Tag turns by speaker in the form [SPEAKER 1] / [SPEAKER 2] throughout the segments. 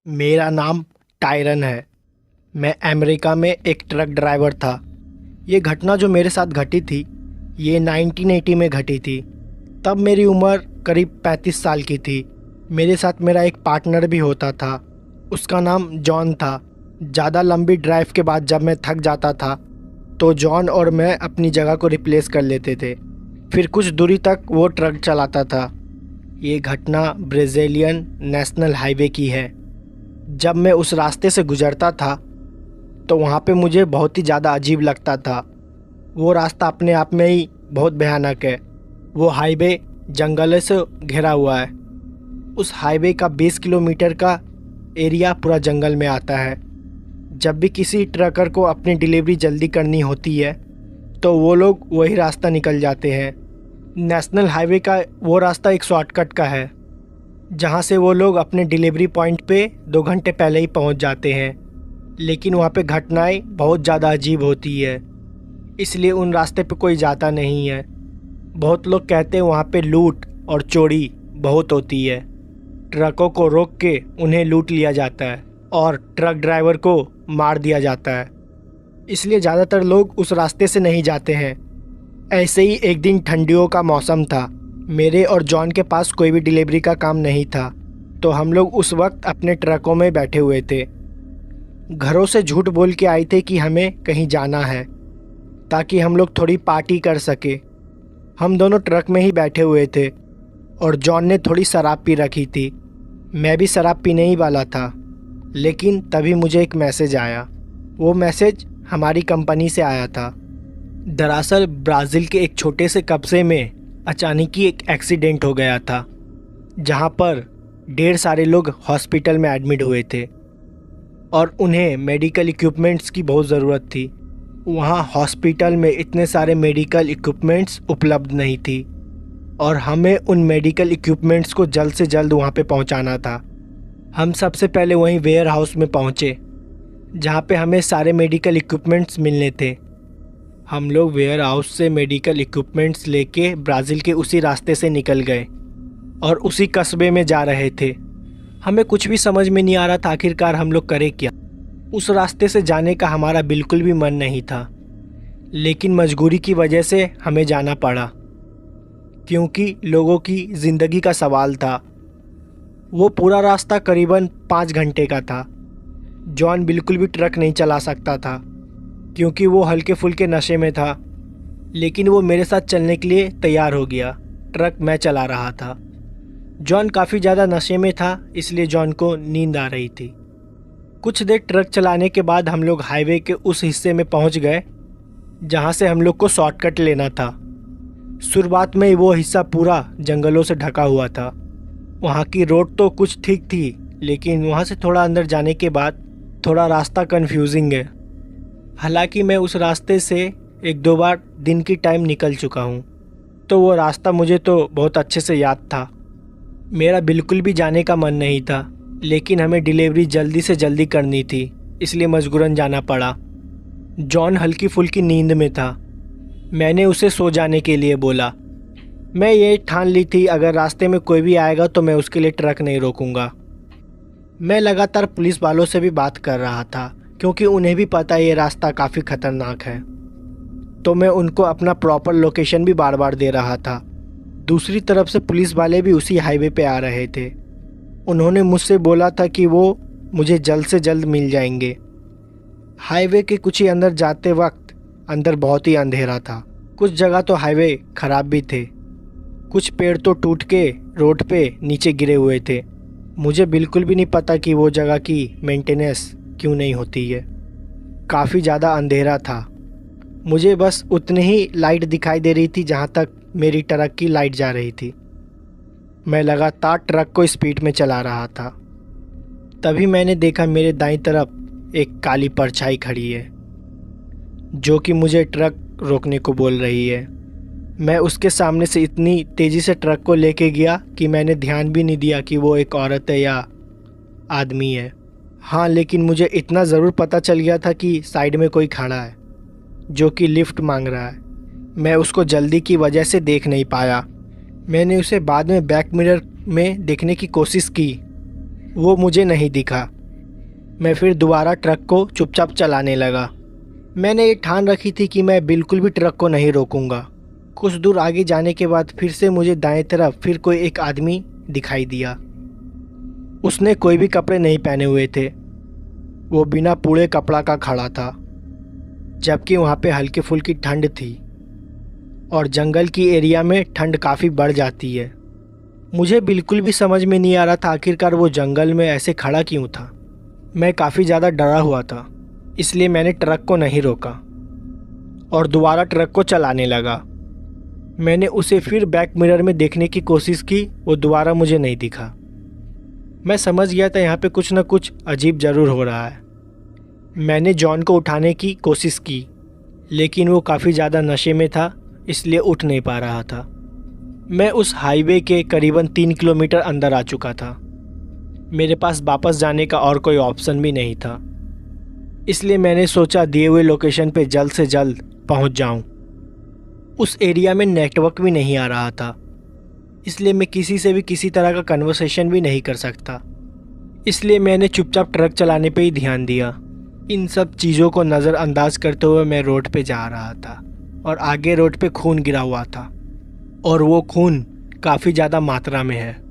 [SPEAKER 1] मेरा नाम टायरन है। मैं अमेरिका में एक ट्रक ड्राइवर था। ये घटना जो मेरे साथ घटी थी, ये 1980 में घटी थी। तब मेरी उम्र करीब 35 साल की थी। मेरे साथ मेरा एक पार्टनर भी होता था। उसका नाम जॉन था। ज़्यादा लंबी ड्राइव के बाद जब मैं थक जाता था तो जॉन और मैं अपनी जगह को रिप्लेस कर लेते थे। फिर कुछ दूरी तक वो ट्रक चलाता था। ये घटना ब्राज़ीलियन नेशनल हाईवे की है। जब मैं उस रास्ते से गुज़रता था तो वहाँ पे मुझे बहुत ही ज़्यादा अजीब लगता था। वो रास्ता अपने आप में ही बहुत भयानक है। वो हाईवे जंगलों से घिरा हुआ है। उस हाईवे का 20 किलोमीटर का एरिया पूरा जंगल में आता है। जब भी किसी ट्रकर को अपनी डिलीवरी जल्दी करनी होती है तो वो लोग वही रास्ता निकल जाते हैं। नेशनल हाईवे का वो रास्ता एक शॉर्टकट का है जहाँ से वो लोग अपने डिलीवरी पॉइंट पे 2 घंटे पहले ही पहुँच जाते हैं। लेकिन वहाँ पे घटनाएं बहुत ज़्यादा अजीब होती है, इसलिए उन रास्ते पे कोई जाता नहीं है। बहुत लोग कहते हैं वहाँ पे लूट और चोरी बहुत होती है। ट्रकों को रोक के उन्हें लूट लिया जाता है और ट्रक ड्राइवर को मार दिया जाता है। इसलिए ज़्यादातर लोग उस रास्ते से नहीं जाते हैं। ऐसे ही एक दिन ठंडियों का मौसम था। मेरे और जॉन के पास कोई भी डिलीवरी का काम नहीं था, तो हम लोग उस वक्त अपने ट्रकों में बैठे हुए थे। घरों से झूठ बोल के आए थे कि हमें कहीं जाना है ताकि हम लोग थोड़ी पार्टी कर सके। हम दोनों ट्रक में ही बैठे हुए थे और जॉन ने थोड़ी शराब पी रखी थी। मैं भी शराब पीने ही वाला था, लेकिन तभी मुझे एक मैसेज आया। वो मैसेज हमारी कंपनी से आया था। दरअसल ब्राज़ील के एक छोटे से कस्बे में अचानक ही एक एक्सीडेंट हो गया था, जहां पर ढेर सारे लोग हॉस्पिटल में एडमिट हुए थे और उन्हें मेडिकल इक्विपमेंट्स की बहुत ज़रूरत थी। वहां हॉस्पिटल में इतने सारे मेडिकल इक्विपमेंट्स उपलब्ध नहीं थी और हमें उन मेडिकल इक्विपमेंट्स को जल्द से जल्द वहां पे पहुंचाना था। हम सबसे पहले वहीं वेयर हाउस में पहुंचे जहां पे हमें सारे मेडिकल इक्विपमेंट्स मिलने थे। हम लोग वेयर हाउस से मेडिकल इक्विपमेंट्स लेके ब्राज़ील के उसी रास्ते से निकल गए और उसी कस्बे में जा रहे थे। हमें कुछ भी समझ में नहीं आ रहा था आखिरकार हम लोग करें क्या। उस रास्ते से जाने का हमारा बिल्कुल भी मन नहीं था, लेकिन मजबूरी की वजह से हमें जाना पड़ा क्योंकि लोगों की ज़िंदगी का सवाल था। वो पूरा रास्ता करीबन 5 घंटे का था। जॉन बिल्कुल भी ट्रक नहीं चला सकता था क्योंकि वो हल्के फुल्के नशे में था, लेकिन वो मेरे साथ चलने के लिए तैयार हो गया। ट्रक मैं चला रहा था। जॉन काफ़ी ज़्यादा नशे में था, इसलिए जॉन को नींद आ रही थी। कुछ देर ट्रक चलाने के बाद हम लोग हाईवे के उस हिस्से में पहुंच गए जहां से हम लोग को शॉर्टकट लेना था। शुरुआत में ही वो हिस्सा पूरा जंगलों से ढका हुआ था। वहां की रोड तो कुछ ठीक थी, लेकिन वहां से थोड़ा अंदर जाने के बाद थोड़ा रास्ता कन्फ्यूजिंग है। हालांकि मैं उस रास्ते से 1-2 बार दिन की टाइम निकल चुका हूँ, तो वो रास्ता मुझे तो बहुत अच्छे से याद था। मेरा बिल्कुल भी जाने का मन नहीं था, लेकिन हमें डिलीवरी जल्दी से जल्दी करनी थी, इसलिए मजबूरन जाना पड़ा। जॉन हल्की फुल्की नींद में था। मैंने उसे सो जाने के लिए बोला। मैं ये ठान ली थी अगर रास्ते में कोई भी आएगा तो मैं उसके लिए ट्रक नहीं रोकूंगा। मैं लगातार पुलिस वालों से भी बात कर रहा था क्योंकि उन्हें भी पता है ये रास्ता काफ़ी ख़तरनाक है, तो मैं उनको अपना प्रॉपर लोकेशन भी बार बार दे रहा था। दूसरी तरफ से पुलिस वाले भी उसी हाईवे पे आ रहे थे। उन्होंने मुझसे बोला था कि वो मुझे जल्द से जल्द मिल जाएंगे। हाईवे के कुछ ही अंदर जाते वक्त अंदर बहुत ही अंधेरा था। कुछ जगह तो हाईवे ख़राब भी थे। कुछ पेड़ तो टूट के रोड पे नीचे गिरे हुए थे। मुझे बिल्कुल भी नहीं पता कि वो जगह की मेंटेनेंस क्यों नहीं होती है। काफ़ी ज़्यादा अंधेरा था। मुझे बस उतनी ही लाइट दिखाई दे रही थी जहाँ तक मेरी ट्रक की लाइट जा रही थी। मैं लगातार ट्रक को स्पीड में चला रहा था। तभी मैंने देखा मेरे दाईं तरफ एक काली परछाई खड़ी है जो कि मुझे ट्रक रोकने को बोल रही है। मैं उसके सामने से इतनी तेज़ी से ट्रक को लेके गया कि मैंने ध्यान भी नहीं दिया कि वो एक औरत है या आदमी है। हाँ, लेकिन मुझे इतना ज़रूर पता चल गया था कि साइड में कोई खड़ा है जो कि लिफ्ट मांग रहा है। मैं उसको जल्दी की वजह से देख नहीं पाया। मैंने उसे बाद में बैक मिरर में देखने की कोशिश की, वो मुझे नहीं दिखा। मैं फिर दोबारा ट्रक को चुपचाप चलाने लगा। मैंने ये ठान रखी थी कि मैं बिल्कुल भी ट्रक को नहीं रोकूंगा। कुछ दूर आगे जाने के बाद फिर से मुझे दाएं तरफ फिर कोई एक आदमी दिखाई दिया। उसने कोई भी कपड़े नहीं पहने हुए थे। वो बिना पूरे कपड़ा का खड़ा था, जबकि वहाँ पे हल्की फुल्की ठंड थी और जंगल की एरिया में ठंड काफ़ी बढ़ जाती है। मुझे बिल्कुल भी समझ में नहीं आ रहा था आखिरकार वो जंगल में ऐसे खड़ा क्यों था। मैं काफ़ी ज़्यादा डरा हुआ था, इसलिए मैंने ट्रक को नहीं रोका और दोबारा ट्रक को चलाने लगा। मैंने उसे फिर बैक मिरर में देखने की कोशिश की, वो दोबारा मुझे नहीं दिखा। मैं समझ गया था यहाँ पे कुछ ना कुछ अजीब ज़रूर हो रहा है। मैंने जॉन को उठाने की कोशिश की, लेकिन वो काफ़ी ज़्यादा नशे में था, इसलिए उठ नहीं पा रहा था। मैं उस हाईवे के करीबन 3 किलोमीटर अंदर आ चुका था। मेरे पास वापस जाने का और कोई ऑप्शन भी नहीं था, इसलिए मैंने सोचा दिए हुए लोकेशन पे जल्द से जल्द पहुंच जाऊं। उस एरिया में नेटवर्क भी नहीं आ रहा था, इसलिए मैं किसी से भी किसी तरह का कन्वर्सेशन भी नहीं कर सकता। इसलिए मैंने चुपचाप ट्रक चलाने पे ही ध्यान दिया। इन सब चीज़ों को नज़रअंदाज करते हुए मैं रोड पे जा रहा था और आगे रोड पे खून गिरा हुआ था और वो खून काफ़ी ज़्यादा मात्रा में है।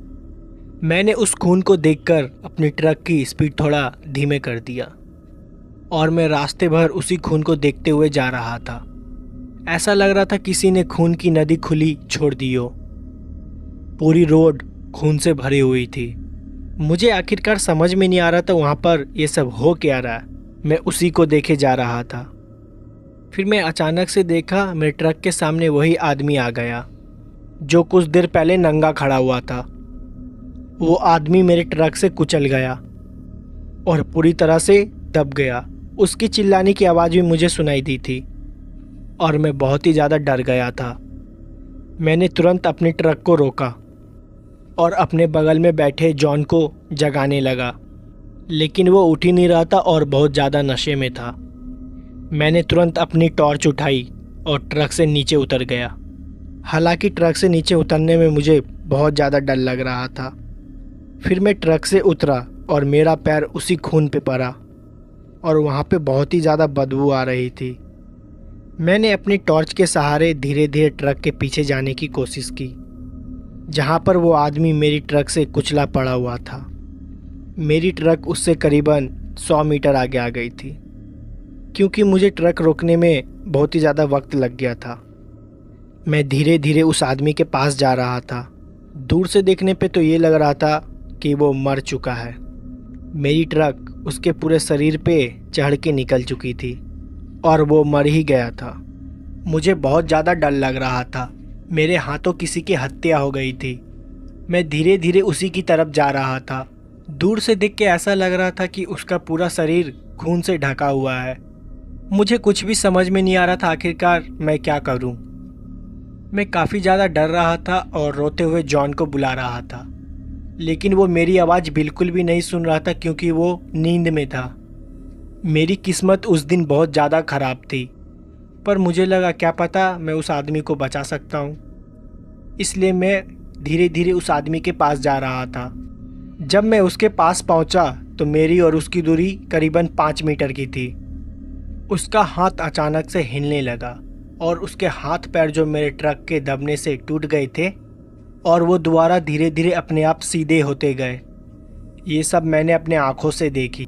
[SPEAKER 1] मैंने उस खून को देखकर अपनी ट्रक की स्पीड थोड़ा धीमे कर दिया और मैं रास्ते भर उसी खून को देखते हुए जा रहा था। ऐसा लग रहा था किसी ने खून की नदी खुली छोड़ दी हो। पूरी रोड खून से भरी हुई थी। मुझे आखिरकार समझ में नहीं आ रहा था वहाँ पर ये सब हो क्या रहा है। मैं उसी को देखे जा रहा था। फिर मैं अचानक से देखा मेरे ट्रक के सामने वही आदमी आ गया जो कुछ देर पहले नंगा खड़ा हुआ था। वो आदमी मेरे ट्रक से कुचल गया और पूरी तरह से दब गया। उसकी चिल्लाने की आवाज़ भी मुझे सुनाई दी थी और मैं बहुत ही ज़्यादा डर गया था। मैंने तुरंत अपने ट्रक को रोका और अपने बगल में बैठे जॉन को जगाने लगा, लेकिन वो उठ ही नहीं रहा था और बहुत ज़्यादा नशे में था। मैंने तुरंत अपनी टॉर्च उठाई और ट्रक से नीचे उतर गया। हालांकि ट्रक से नीचे उतरने में मुझे बहुत ज़्यादा डर लग रहा था। फिर मैं ट्रक से उतरा और मेरा पैर उसी खून पे पड़ा और वहाँ पे बहुत ही ज़्यादा बदबू आ रही थी। मैंने अपनी टॉर्च के सहारे धीरे धीरे ट्रक के पीछे जाने की कोशिश की, जहाँ पर वो आदमी मेरी ट्रक से कुचला पड़ा हुआ था। मेरी ट्रक उससे करीबन 100 मीटर आगे आ गई थी, क्योंकि मुझे ट्रक रोकने में बहुत ही ज़्यादा वक्त लग गया था। मैं धीरे धीरे उस आदमी के पास जा रहा था। दूर से देखने पे तो ये लग रहा था कि वो मर चुका है। मेरी ट्रक उसके पूरे शरीर पे चढ़ के निकल चुकी थी और वो मर ही गया था। मुझे बहुत ज़्यादा डर लग रहा था। मेरे हाथों किसी की हत्या हो गई थी। मैं धीरे धीरे उसी की तरफ जा रहा था। दूर से देख के ऐसा लग रहा था कि उसका पूरा शरीर खून से ढका हुआ है। मुझे कुछ भी समझ में नहीं आ रहा था आखिरकार मैं क्या करूं। मैं काफ़ी ज़्यादा डर रहा था और रोते हुए जॉन को बुला रहा था, लेकिन वो मेरी आवाज़ बिल्कुल भी नहीं सुन रहा था क्योंकि वो नींद में था। मेरी किस्मत उस दिन बहुत ज़्यादा ख़राब थी, पर मुझे लगा क्या पता मैं उस आदमी को बचा सकता हूँ। इसलिए मैं धीरे धीरे उस आदमी के पास जा रहा था। जब मैं उसके पास पहुँचा तो मेरी और उसकी दूरी करीबन 5 मीटर की थी। उसका हाथ अचानक से हिलने लगा और उसके हाथ पैर जो मेरे ट्रक के दबने से टूट गए थे और वो दोबारा धीरे धीरे अपने आप सीधे होते गए। ये सब मैंने अपने आँखों से देखी।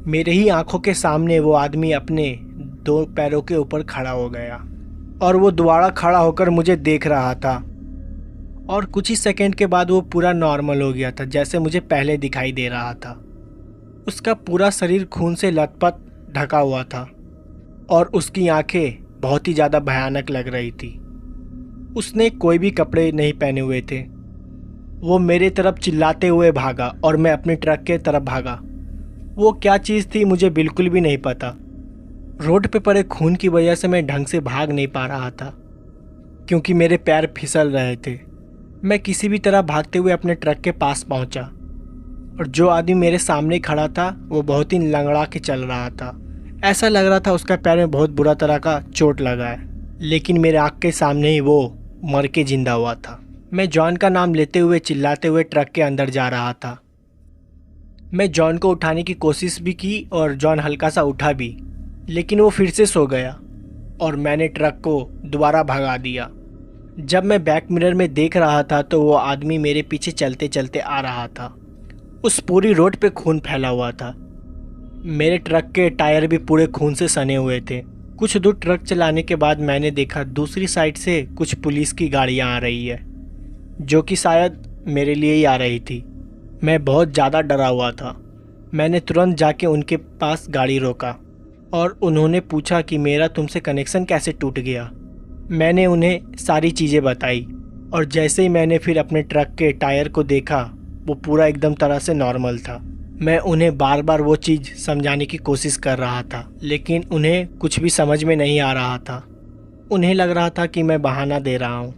[SPEAKER 1] मेरे ही आँखों के सामने वो आदमी अपने 2 पैरों के ऊपर खड़ा हो गया और वो दोबारा खड़ा होकर मुझे देख रहा था और कुछ ही सेकंड के बाद वो पूरा नॉर्मल हो गया था, जैसे मुझे पहले दिखाई दे रहा था। उसका पूरा शरीर खून से लथपथ ढका हुआ था और उसकी आंखें बहुत ही ज़्यादा भयानक लग रही थी। उसने कोई भी कपड़े नहीं पहने हुए थे। वो मेरे तरफ चिल्लाते हुए भागा और मैं अपने ट्रक के तरफ भागा। वो क्या चीज़ थी मुझे बिल्कुल भी नहीं पता। रोड पे पड़े खून की वजह से मैं ढंग से भाग नहीं पा रहा था क्योंकि मेरे पैर फिसल रहे थे। मैं किसी भी तरह भागते हुए अपने ट्रक के पास पहुंचा और जो आदमी मेरे सामने खड़ा था वो बहुत ही लंगड़ा के चल रहा था। ऐसा लग रहा था उसका पैर में बहुत बुरा तरह का चोट लगा है, लेकिन मेरे आँख के सामने ही वो मर के जिंदा हुआ था। मैं जॉन का नाम लेते हुए चिल्लाते हुए ट्रक के अंदर जा रहा था। मैं जॉन को उठाने की कोशिश भी की और जॉन हल्का सा उठा भी, लेकिन वो फिर से सो गया और मैंने ट्रक को दोबारा भगा दिया। जब मैं बैक मिरर में देख रहा था तो वो आदमी मेरे पीछे चलते चलते आ रहा था। उस पूरी रोड पे खून फैला हुआ था। मेरे ट्रक के टायर भी पूरे खून से सने हुए थे। कुछ दूर ट्रक चलाने के बाद मैंने देखा दूसरी साइड से कुछ पुलिस की गाड़ियाँ आ रही है, जो कि शायद मेरे लिए ही आ रही थी। मैं बहुत ज़्यादा डरा हुआ था। मैंने तुरंत जाके उनके पास गाड़ी रोका और उन्होंने पूछा कि मेरा तुमसे कनेक्शन कैसे टूट गया। मैंने उन्हें सारी चीज़ें बताई और जैसे ही मैंने फिर अपने ट्रक के टायर को देखा, वो पूरा एकदम तरह से नॉर्मल था। मैं उन्हें बार बार वो चीज़ समझाने की कोशिश कर रहा था, लेकिन उन्हें कुछ भी समझ में नहीं आ रहा था। उन्हें लग रहा था कि मैं बहाना दे रहा हूँ।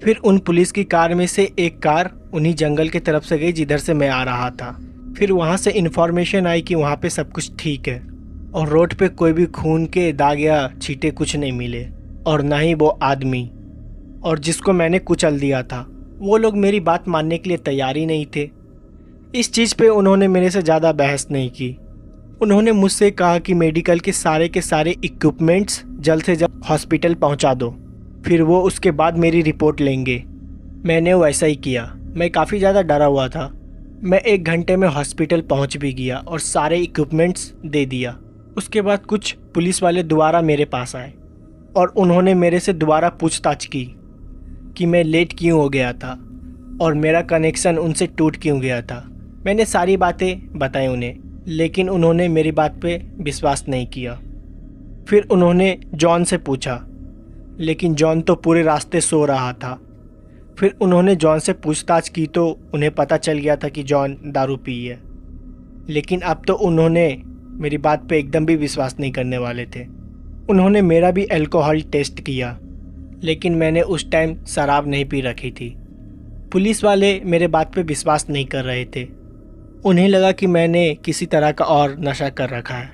[SPEAKER 1] फिर उन पुलिस की कार में से एक कार उन्हीं जंगल की तरफ से गई जिधर से मैं आ रहा था। फिर वहाँ से इन्फॉर्मेशन आई कि वहाँ पे सब कुछ ठीक है और रोड पे कोई भी खून के दाग या छींटे कुछ नहीं मिले और ना ही वो आदमी और जिसको मैंने कुचल दिया था। वो लोग मेरी बात मानने के लिए तैयार ही नहीं थे। इस चीज़ पे उन्होंने मेरे से ज़्यादा बहस नहीं की। उन्होंने मुझसे कहा कि मेडिकल के सारे इक्विपमेंट्स जल्द से जल्द हॉस्पिटल पहुंचा दो, फिर वो उसके बाद मेरी रिपोर्ट लेंगे। मैंने वैसा ही किया। मैं काफ़ी ज़्यादा डरा हुआ था। मैं 1 घंटे में हॉस्पिटल पहुंच भी गया और सारे इक्विपमेंट्स दे दिया। उसके बाद कुछ पुलिस वाले दोबारा मेरे पास आए और उन्होंने मेरे से दोबारा पूछताछ की कि मैं लेट क्यों हो गया था और मेरा कनेक्शन उनसे टूट क्यों गया था। मैंने सारी बातें बताई उन्हें, लेकिन उन्होंने मेरी बात पे विश्वास नहीं किया। फिर उन्होंने जॉन से पूछा, लेकिन जॉन तो पूरे रास्ते सो रहा था। फिर उन्होंने जॉन से पूछताछ की तो उन्हें पता चल गया था कि जॉन दारू पी है, लेकिन अब तो उन्होंने मेरी बात पे एकदम भी विश्वास नहीं करने वाले थे। उन्होंने मेरा भी अल्कोहल टेस्ट किया, लेकिन मैंने उस टाइम शराब नहीं पी रखी थी। पुलिस वाले मेरे बात पे विश्वास नहीं कर रहे थे। उन्हें लगा कि मैंने किसी तरह का और नशा कर रखा है,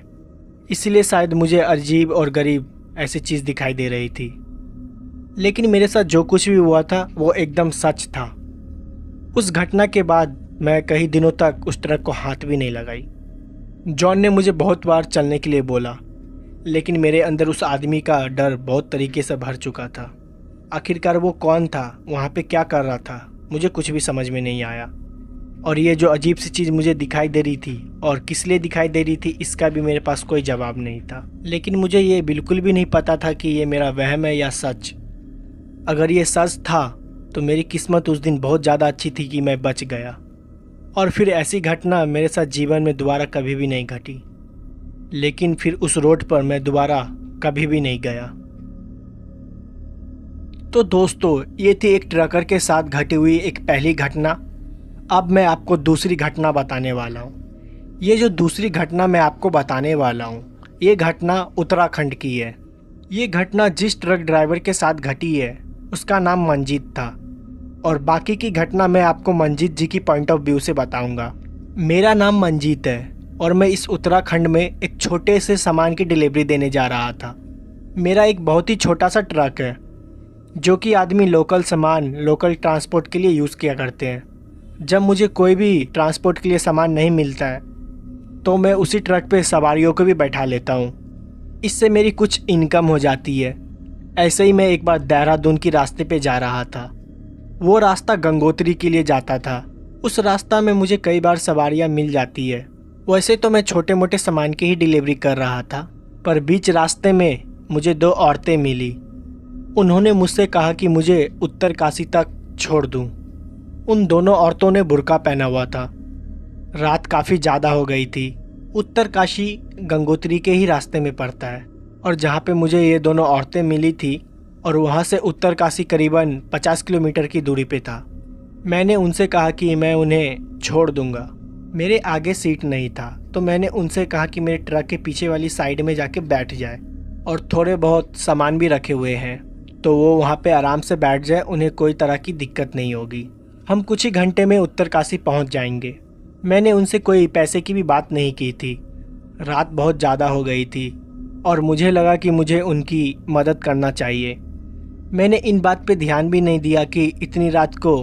[SPEAKER 1] इसलिए शायद मुझे अजीब और गरीब ऐसी चीज़ दिखाई दे रही थी। लेकिन मेरे साथ जो कुछ भी हुआ था वो एकदम सच था। उस घटना के बाद मैं कई दिनों तक उस ट्रक को हाथ भी नहीं लगाई। जॉन ने मुझे बहुत बार चलने के लिए बोला, लेकिन मेरे अंदर उस आदमी का डर बहुत तरीके से भर चुका था। आखिरकार वो कौन था, वहाँ पे क्या कर रहा था, मुझे कुछ भी समझ में नहीं आया। और ये जो अजीब सी चीज़ मुझे दिखाई दे रही थी और किस लिए दिखाई दे रही थी, इसका भी मेरे पास कोई जवाब नहीं था। लेकिन मुझे ये बिल्कुल भी नहीं पता था कि ये मेरा वहम है या सच। अगर ये सच था तो मेरी किस्मत उस दिन बहुत ज़्यादा अच्छी थी कि मैं बच गया। और फिर ऐसी घटना मेरे साथ जीवन में दोबारा कभी भी नहीं घटी। लेकिन फिर उस रोड पर मैं दोबारा कभी भी नहीं गया। तो दोस्तों, ये थी एक ट्रकर के साथ घटी हुई एक पहली घटना। अब मैं आपको दूसरी घटना बताने वाला हूँ। ये जो दूसरी घटना मैं आपको बताने वाला हूँ, ये घटना उत्तराखंड की है। ये घटना जिस ट्रक ड्राइवर के साथ घटी है उसका नाम मंजीत था, और बाकी की घटना मैं आपको मंजीत जी की पॉइंट ऑफ व्यू से बताऊंगा। मेरा नाम मंजीत है और मैं इस उत्तराखंड में एक छोटे से सामान की डिलीवरी देने जा रहा था। मेरा एक बहुत ही छोटा सा ट्रक है जो कि आदमी लोकल सामान, लोकल ट्रांसपोर्ट के लिए यूज़ किया करते हैं। जब मुझे कोई भी ट्रांसपोर्ट के लिए सामान नहीं मिलता है तो मैं उसी ट्रक पे सवारियों को भी बैठा लेता हूँ। इससे मेरी कुछ इनकम हो जाती है। ऐसे ही मैं एक बार देहरादून की रास्ते पे जा रहा था। वो रास्ता गंगोत्री के लिए जाता था। उस रास्ता में मुझे कई बार सवारियाँ मिल जाती है। वैसे तो मैं छोटे मोटे सामान की ही डिलीवरी कर रहा था, पर बीच रास्ते में मुझे 2 औरतें मिली। उन्होंने मुझसे कहा कि मुझे उत्तरकाशी तक छोड़ दूँ। उन दोनों औरतों ने बुर्का पहना हुआ था। रात काफ़ी ज़्यादा हो गई थी। उत्तरकाशी गंगोत्री के ही रास्ते में पड़ता है, और जहाँ पे मुझे ये दोनों औरतें मिली थी और वहाँ से उत्तरकाशी करीबन 50 किलोमीटर की दूरी पे था। मैंने उनसे कहा कि मैं उन्हें छोड़ दूँगा। मेरे आगे सीट नहीं था तो मैंने उनसे कहा कि मेरे ट्रक के पीछे वाली साइड में जाके बैठ जाए, और थोड़े बहुत सामान भी रखे हुए हैं तो वो वहाँ पे आराम से बैठ जाए, उन्हें कोई तरह की दिक्कत नहीं होगी। हम कुछ ही घंटे में उत्तरकाशी पहुंच जाएंगे। मैंने उनसे कोई पैसे की भी बात नहीं की थी। रात बहुत ज़्यादा हो गई थी और मुझे लगा कि मुझे उनकी मदद करना चाहिए। मैंने इन बात पे ध्यान भी नहीं दिया कि इतनी रात को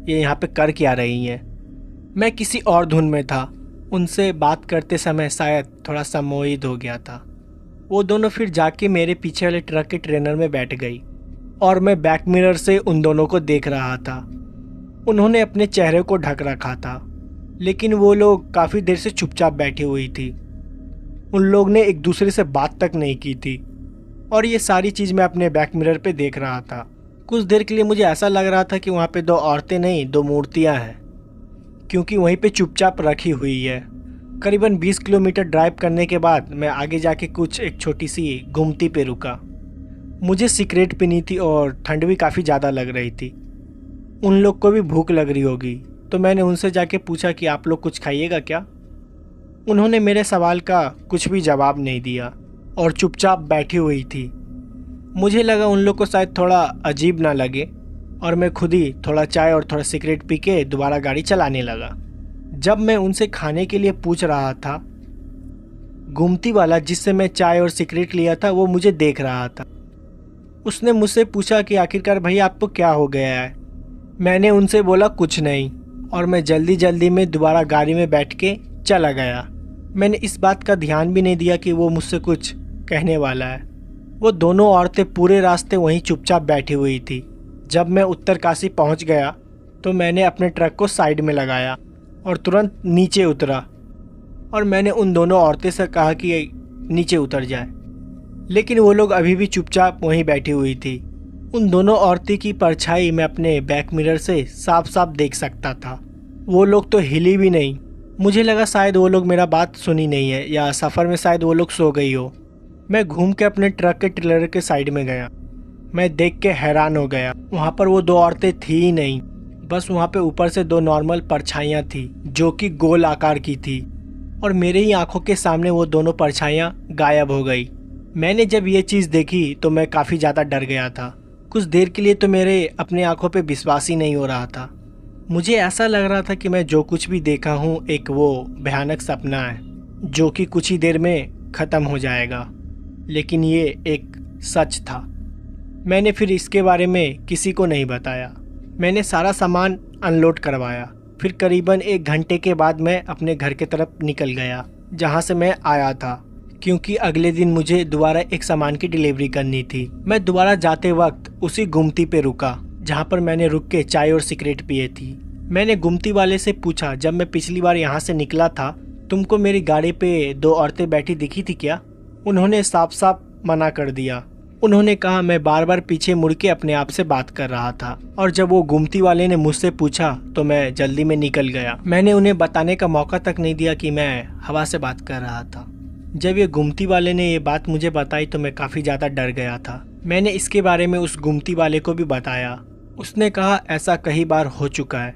[SPEAKER 1] ये यहाँ पे कर क्या रही हैं। मैं किसी और धुन में था। उनसे बात करते समय शायद थोड़ा सा मोहित हो गया था। वो दोनों फिर जाके मेरे पीछे वाले ट्रक के ट्रेनर में बैठ गई और मैं बैक मिरर से उन दोनों को देख रहा था। उन्होंने अपने चेहरे को ढक रखा था, लेकिन वो लोग काफ़ी देर से चुपचाप बैठी हुई थी। उन लोग ने एक दूसरे से बात तक नहीं की थी और ये सारी चीज़ मैं अपने बैक मिरर पे देख रहा था। कुछ देर के लिए मुझे ऐसा लग रहा था कि वहाँ पे दो औरतें नहीं, दो मूर्तियाँ हैं, क्योंकि वहीं पे चुपचाप रखी हुई है। करीबन 20 किलोमीटर ड्राइव करने के बाद मैं आगे जाके कुछ एक छोटी सी गुमती पे रुका। मुझे सिगरेट पीनी थी और ठंड भी काफ़ी ज़्यादा लग रही थी। उन लोग को भी भूख लग रही होगी, तो मैंने उनसे जाके पूछा कि आप लोग कुछ खाइएगा क्या। उन्होंने मेरे सवाल का कुछ भी जवाब नहीं दिया और चुपचाप बैठी हुई थी। मुझे लगा उन लोग को शायद थोड़ा अजीब ना लगे और मैं खुद ही थोड़ा चाय और थोड़ा सिगरेट पी के दोबारा गाड़ी चलाने लगा। जब मैं उनसे खाने के लिए पूछ रहा था, गुमती वाला जिससे मैं चाय और सिगरेट लिया था वो मुझे देख रहा था। उसने मुझसे पूछा कि आखिरकार भैया आपको क्या हो गया है। मैंने उनसे बोला कुछ नहीं और मैं जल्दी जल्दी में दोबारा गाड़ी में बैठ के चला गया। मैंने इस बात का ध्यान भी नहीं दिया कि वो मुझसे कुछ कहने वाला है। वो दोनों औरतें पूरे रास्ते वहीं चुपचाप बैठी हुई थी। जब मैं उत्तरकाशी पहुंच गया तो मैंने अपने ट्रक को साइड में लगाया और तुरंत नीचे उतरा और मैंने उन दोनों औरतें से कहा कि नीचे उतर जाए, लेकिन वो लोग अभी भी चुपचाप वहीं बैठी हुई थी। उन दोनों औरतें की परछाई मैं अपने बैक मिरर से साफ साफ देख सकता था। वो लोग तो हिली भी नहीं। मुझे लगा शायद वो लोग मेरा बात सुनी नहीं है या सफ़र में शायद वो लोग सो गई हो। मैं घूम के अपने ट्रक के ट्रेलर के साइड में गया। मैं देख के हैरान हो गया। वहाँ पर वो दो औरतें थी ही नहीं, बस वहाँ पे ऊपर से दो नॉर्मल परछाइयाँ थी जो कि गोल आकार की थी और मेरे ही आंखों के सामने वो दोनों परछाइयाँ गायब हो गई। मैंने जब ये चीज़ देखी तो मैं काफ़ी ज़्यादा डर गया था। कुछ देर के लिए तो मेरे अपने आंखों पे विश्वास ही नहीं हो रहा था। मुझे ऐसा लग रहा था कि मैं जो कुछ भी देखा हूँ एक वो भयानक सपना है जो कि कुछ ही देर में ख़त्म हो जाएगा, लेकिन ये एक सच था। मैंने फिर इसके बारे में किसी को नहीं बताया। मैंने सारा सामान अनलोड करवाया। फिर करीबन 1 घंटे के बाद मैं अपने घर की तरफ निकल गया जहाँ से मैं आया था, क्योंकि अगले दिन मुझे दोबारा एक सामान की डिलीवरी करनी थी। मैं दोबारा जाते वक्त उसी गुमती पे रुका जहाँ पर मैंने रुक के चाय और सिगरेट पिए थी। मैंने गुमती वाले से पूछा, जब मैं पिछली बार यहाँ से निकला था तुमको मेरी गाड़ी पे 2 औरतें बैठी दिखी थी क्या? उन्होंने साफ साफ मना कर दिया। उन्होंने कहा मैं बार बार पीछे मुड़ के अपने आप से बात कर रहा था और जब वो गुमती वाले ने मुझसे पूछा तो मैं जल्दी में निकल गया। मैंने उन्हें बताने का मौका तक नहीं दिया कि मैं हवा से बात कर रहा था। जब ये गुमती वाले ने ये बात मुझे बताई तो मैं काफ़ी ज़्यादा डर गया था। मैंने इसके बारे में उस गुमती वाले को भी बताया। उसने कहा ऐसा कई बार हो चुका है।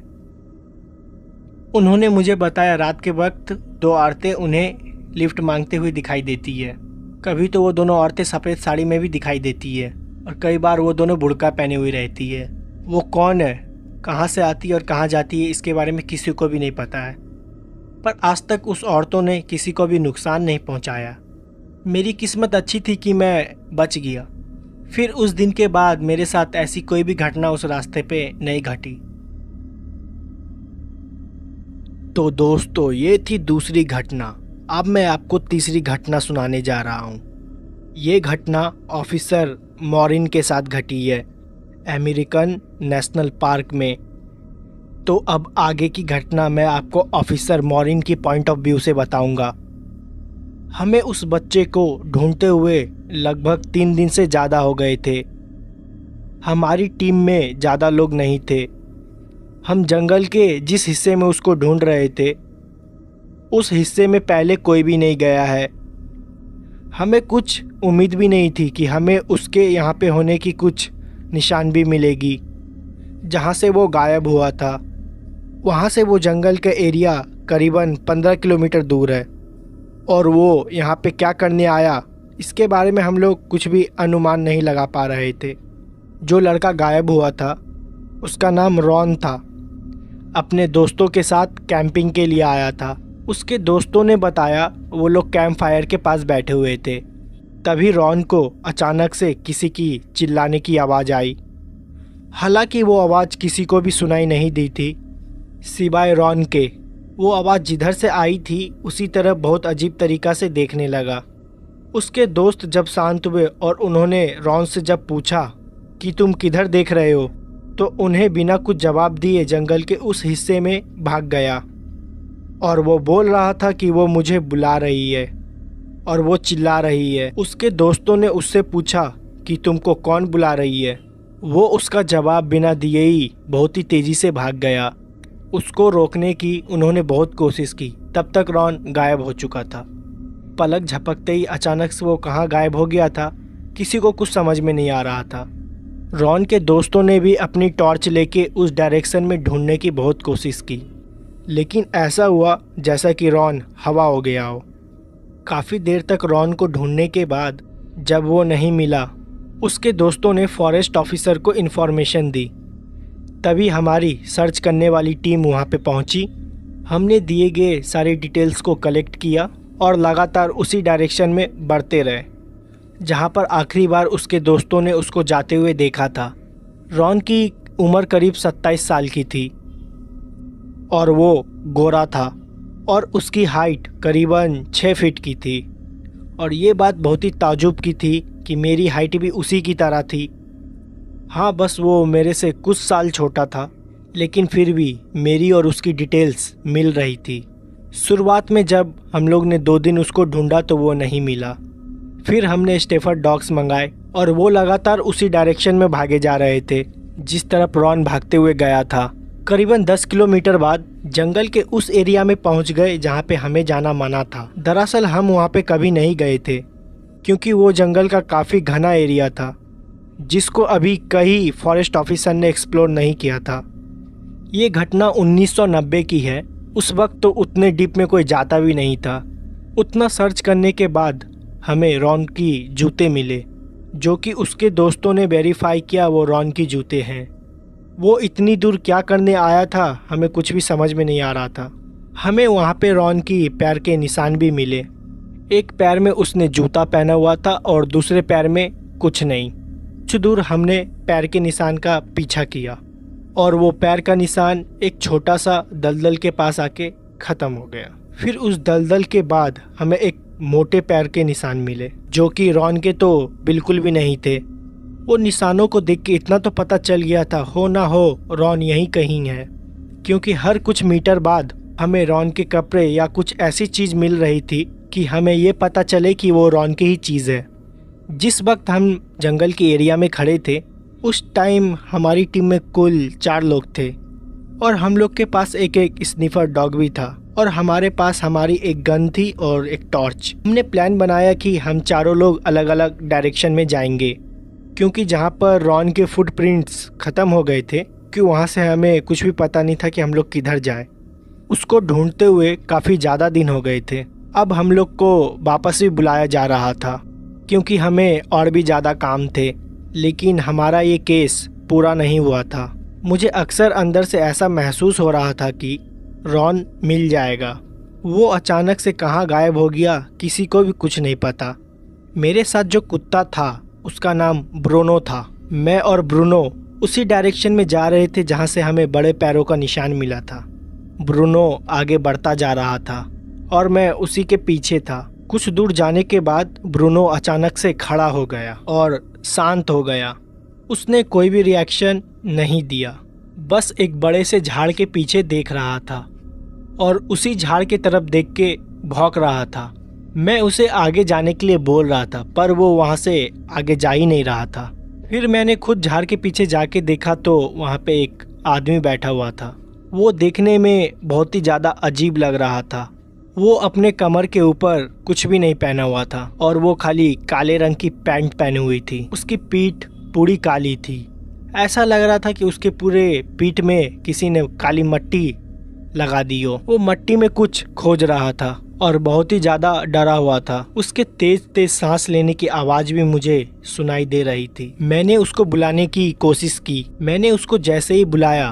[SPEAKER 1] उन्होंने मुझे बताया रात के वक्त 2 औरतें उन्हें लिफ्ट मांगते हुए दिखाई देती है। कभी तो वो दोनों औरतें सफ़ेद साड़ी में भी दिखाई देती है और कई बार वो दोनों बुर्का पहने हुई रहती है। वो कौन है, कहाँ से आती है और कहाँ जाती है, इसके बारे में किसी को भी नहीं पता है। पर आज तक उस औरतों ने किसी को भी नुकसान नहीं पहुँचाया। मेरी किस्मत अच्छी थी कि मैं बच गया। फिर उस दिन के बाद मेरे साथ ऐसी कोई भी घटना उस रास्ते पे नहीं घटी। तो दोस्तों ये थी दूसरी घटना। अब मैं आपको तीसरी घटना सुनाने जा रहा हूँ। ये घटना ऑफिसर मॉरिन के साथ घटी है अमेरिकन नेशनल पार्क में। तो अब आगे की घटना मैं आपको ऑफिसर मॉरिन की पॉइंट ऑफ व्यू से बताऊंगा। हमें उस बच्चे को ढूंढते हुए लगभग 3 दिन से ज़्यादा हो गए थे। हमारी टीम में ज़्यादा लोग नहीं थे। हम जंगल के जिस हिस्से में उसको ढूंढ रहे थे उस हिस्से में पहले कोई भी नहीं गया है। हमें कुछ उम्मीद भी नहीं थी कि हमें उसके यहाँ पे होने की कुछ निशान भी मिलेगी। जहाँ से वो गायब हुआ था वहाँ से वो जंगल का एरिया करीबन 15 किलोमीटर दूर है और वो यहाँ पे क्या करने आया इसके बारे में हम लोग कुछ भी अनुमान नहीं लगा पा रहे थे। जो लड़का गायब हुआ था उसका नाम रॉन था। अपने दोस्तों के साथ कैंपिंग के लिए आया था। उसके दोस्तों ने बताया वो लोग कैंप फायर के पास बैठे हुए थे। तभी रॉन को अचानक से किसी की चिल्लाने की आवाज़ आई। हालांकि वो आवाज़ किसी को भी सुनाई नहीं दी थी सिवाय रॉन के। वो आवाज़ जिधर से आई थी उसी तरफ बहुत अजीब तरीक़ा से देखने लगा। उसके दोस्त जब शांत हुए और उन्होंने रॉन से जब पूछा कि तुम किधर देख रहे हो, तो उन्हें बिना कुछ जवाब दिए जंगल के उस हिस्से में भाग गया और वो बोल रहा था कि वो मुझे बुला रही है और वो चिल्ला रही है। उसके दोस्तों ने उससे पूछा कि तुमको कौन बुला रही है। वो उसका जवाब बिना दिए ही बहुत ही तेज़ी से भाग गया। उसको रोकने की उन्होंने बहुत कोशिश की, तब तक रॉन गायब हो चुका था। पलक झपकते ही अचानक से वो कहाँ गायब हो गया था, किसी को कुछ समझ में नहीं आ रहा था। रॉन के दोस्तों ने भी अपनी टॉर्च लेके उस डायरेक्शन में ढूंढने की बहुत कोशिश की, लेकिन ऐसा हुआ जैसा कि रॉन हवा हो गया हो। काफ़ी देर तक रॉन को ढूंढने के बाद जब वो नहीं मिला, उसके दोस्तों ने फॉरेस्ट ऑफिसर को इन्फॉर्मेशन दी। तभी हमारी सर्च करने वाली टीम वहाँ पे पहुँची। हमने दिए गए सारे डिटेल्स को कलेक्ट किया और लगातार उसी डायरेक्शन में बढ़ते रहे जहाँ पर आखिरी बार उसके दोस्तों ने उसको जाते हुए देखा था। रॉन की उम्र करीब 27 साल की थी और वो गोरा था और उसकी हाइट करीबन 6 फीट की थी। और ये बात बहुत ही ताजुब की थी कि मेरी हाइट भी उसी की तरह थी। हाँ, बस वो मेरे से कुछ साल छोटा था, लेकिन फिर भी मेरी और उसकी डिटेल्स मिल रही थी। शुरुआत में जब हम लोग ने 2 दिन उसको ढूंढा तो वो नहीं मिला। फिर हमने स्टेफर्ड डॉग्स मंगाए और वो लगातार उसी डायरेक्शन में भागे जा रहे थे जिस तरफ रॉन भागते हुए गया था। करीबन 10 किलोमीटर बाद जंगल के उस एरिया में पहुंच गए जहां पे हमें जाना मना था। दरअसल हम वहां पे कभी नहीं गए थे क्योंकि वो जंगल का काफ़ी घना एरिया था जिसको अभी कई फॉरेस्ट ऑफिसर ने एक्सप्लोर नहीं किया था। ये घटना 1990 की है। उस वक्त तो उतने डीप में कोई जाता भी नहीं था। उतना सर्च करने के बाद हमें रॉन की जूते मिले जो कि उसके दोस्तों ने वेरीफाई किया वो रॉन की जूते हैं। वो इतनी दूर क्या करने आया था हमें कुछ भी समझ में नहीं आ रहा था। हमें वहाँ पे रॉन की पैर के निशान भी मिले। एक पैर में उसने जूता पहना हुआ था और दूसरे पैर में कुछ नहीं। कुछ दूर हमने पैर के निशान का पीछा किया और वो पैर का निशान एक छोटा सा दलदल के पास आके ख़त्म हो गया। फिर उस दलदल के बाद हमें एक मोटे पैर के निशान मिले जो कि रॉन के तो बिल्कुल भी नहीं थे। वो निशानों को देख के इतना तो पता चल गया था हो ना हो रॉन यहीं कहीं है, क्योंकि हर कुछ मीटर बाद हमें रॉन के कपड़े या कुछ ऐसी चीज़ मिल रही थी कि हमें ये पता चले कि वो रॉन की ही चीज़ है। जिस वक्त हम जंगल के एरिया में खड़े थे उस टाइम हमारी टीम में कुल 4 लोग थे और हम लोग के पास एक स्निफर डॉग भी था और हमारे पास हमारी एक गन थी और एक टॉर्च। हमने प्लान बनाया कि हम चारों लोग अलग अलग डायरेक्शन में जाएंगे क्योंकि जहाँ पर रॉन के फुटप्रिंट्स ख़त्म हो गए थे कि वहाँ से हमें कुछ भी पता नहीं था कि हम लोग किधर जाएं। उसको ढूंढते हुए काफ़ी ज़्यादा दिन हो गए थे। अब हम लोग को वापस भी बुलाया जा रहा था क्योंकि हमें और भी ज़्यादा काम थे, लेकिन हमारा ये केस पूरा नहीं हुआ था। मुझे अक्सर अंदर से ऐसा महसूस हो रहा था कि रॉन मिल जाएगा। वो अचानक से कहाँ गायब हो गया किसी को भी कुछ नहीं पता। मेरे साथ जो कुत्ता था उसका नाम ब्रूनो था। मैं और ब्रूनो उसी डायरेक्शन में जा रहे थे जहाँ से हमें बड़े पैरों का निशान मिला था। ब्रूनो आगे बढ़ता जा रहा था और मैं उसी के पीछे था। कुछ दूर जाने के बाद ब्रूनो अचानक से खड़ा हो गया और शांत हो गया। उसने कोई भी रिएक्शन नहीं दिया, बस एक बड़े से झाड़ के पीछे देख रहा था और उसी झाड़ की तरफ देख के भौंक रहा था। मैं उसे आगे जाने के लिए बोल रहा था पर वो वहाँ से आगे जा ही नहीं रहा था। फिर मैंने खुद झाड़ के पीछे जाके देखा तो वहाँ पे एक आदमी बैठा हुआ था। वो देखने में बहुत ही ज़्यादा अजीब लग रहा था। वो अपने कमर के ऊपर कुछ भी नहीं पहना हुआ था और वो खाली काले रंग की पैंट पहनी हुई थी। उसकी पीठ पूरी काली थी। ऐसा लग रहा था कि उसके पूरे पीठ में किसी ने काली मट्टी लगा दी हो। वो मट्टी में कुछ खोज रहा था और बहुत ही ज़्यादा डरा हुआ था। उसके तेज तेज सांस लेने की आवाज़ भी मुझे सुनाई दे रही थी। मैंने उसको बुलाने की कोशिश की। मैंने उसको जैसे ही बुलाया